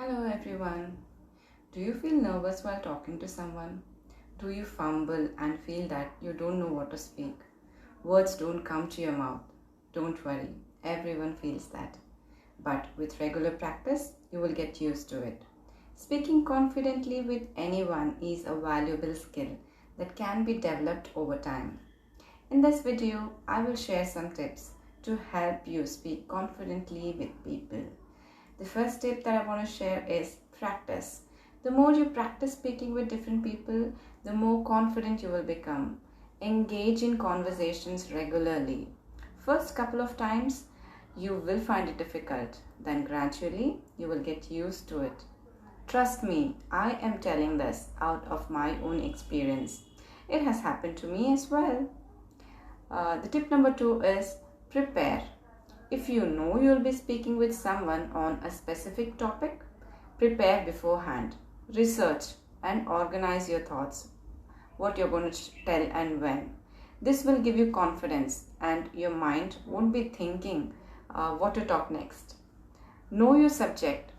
Hello everyone. Do you feel nervous while talking to someone? Do you fumble and feel that you don't know what to speak? Words don't come to your mouth. Don't worry, everyone feels that. But with regular practice, you will get used to it. Speaking confidently with anyone is a valuable skill that can be developed over time. In this video, I will share some tips to help you speak confidently with people. The first tip that I want to share is practice. The more you practice speaking with different people, the more confident you will become. Engage in conversations regularly. First couple of times, you will find it difficult. Then gradually, you will get used to it. Trust me, I am telling this out of my own experience. It has happened to me as well. The tip number 2 is prepare. If you know you'll be speaking with someone on a specific topic, prepare beforehand. Research and organize your thoughts, what you're going to tell and when. This will give you confidence and your mind won't be thinking what to talk next. Know your subject.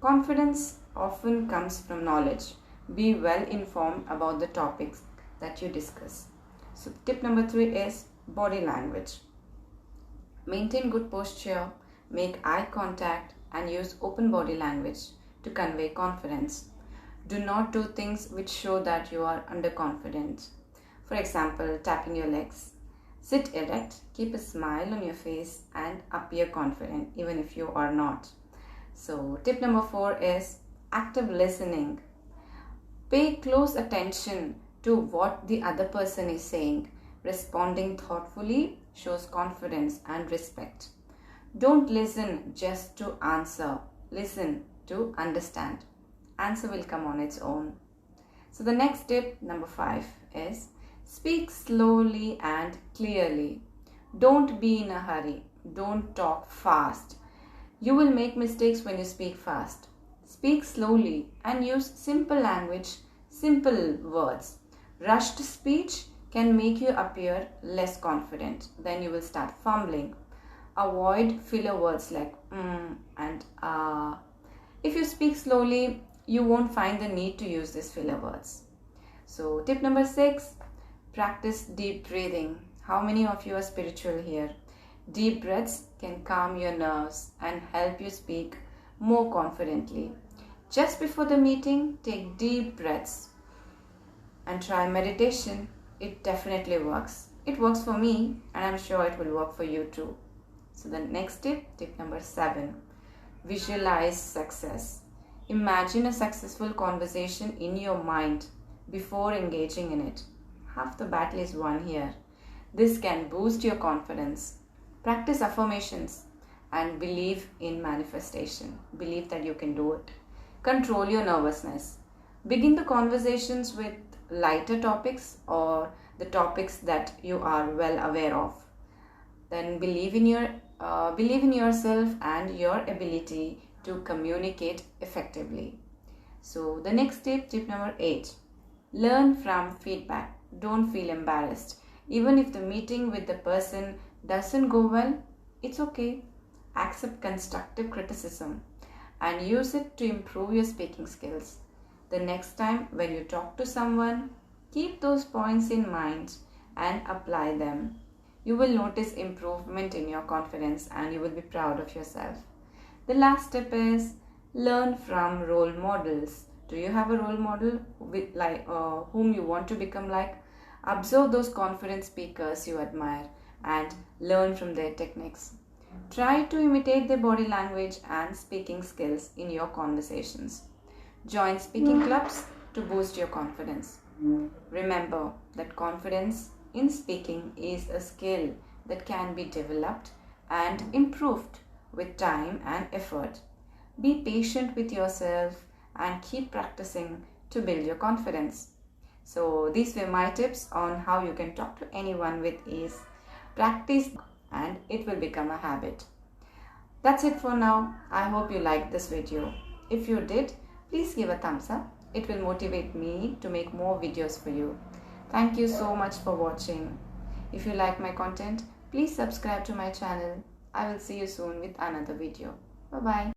Confidence often comes from knowledge. Be well informed about the topics that you discuss. So tip number 3 is body language. Maintain good posture, make eye contact and use open body language to convey confidence. Do not do things which show that you are underconfident. For example, tapping your legs. Sit erect, keep a smile on your face and appear confident even if you are not. So tip number 4 is active listening. Pay close attention to what the other person is saying. Responding thoughtfully shows confidence and respect. Don't listen just to answer. Listen to understand. Answer will come on its own. So the next tip, number 5, is speak slowly and clearly. Don't be in a hurry. Don't talk fast. You will make mistakes when you speak fast. Speak slowly and use simple language, simple words. Rushed speech can make you appear less confident. Then you will start fumbling. Avoid filler words like and If you speak slowly, you won't find the need to use these filler words. So tip number 6, practice deep breathing. How many of you are spiritual here? Deep breaths can calm your nerves and help you speak more confidently. Just before the meeting, take deep breaths and try meditation. It definitely works. It works for me and I'm sure it will work for you too. So the next tip number 7, visualize success. Imagine a successful conversation in your mind before engaging in it. Half the battle is won here. This can boost your confidence. Practice affirmations and believe in manifestation. Believe that you can do it. Control your nervousness. Begin the conversations with lighter topics or the topics that you are well aware of. Then believe in yourself and your ability to communicate effectively. So the next tip number 8, learn from feedback. Don't feel embarrassed. Even if the meeting with the person doesn't go well, it's okay. Accept constructive criticism and use it to improve your speaking skills. The next time when you talk to someone, keep those points in mind and apply them. You will notice improvement in your confidence and you will be proud of yourself. The last tip is learn from role models. Do you have a role model whom you want to become like? Observe those confident speakers you admire and learn from their techniques. Try to imitate their body language and speaking skills in your conversations. Join speaking clubs to boost your confidence. Remember that confidence in speaking is a skill that can be developed and improved with time and effort. Be patient with yourself and keep practicing to build your confidence. So these were my tips on how you can talk to anyone with ease. Practice and it will become a habit. That's it for now. I hope you liked this video. If you did, please give a thumbs up. It will motivate me to make more videos for you. Thank you so much for watching. If you like my content, please subscribe to my channel. I will see you soon with another video. Bye-bye.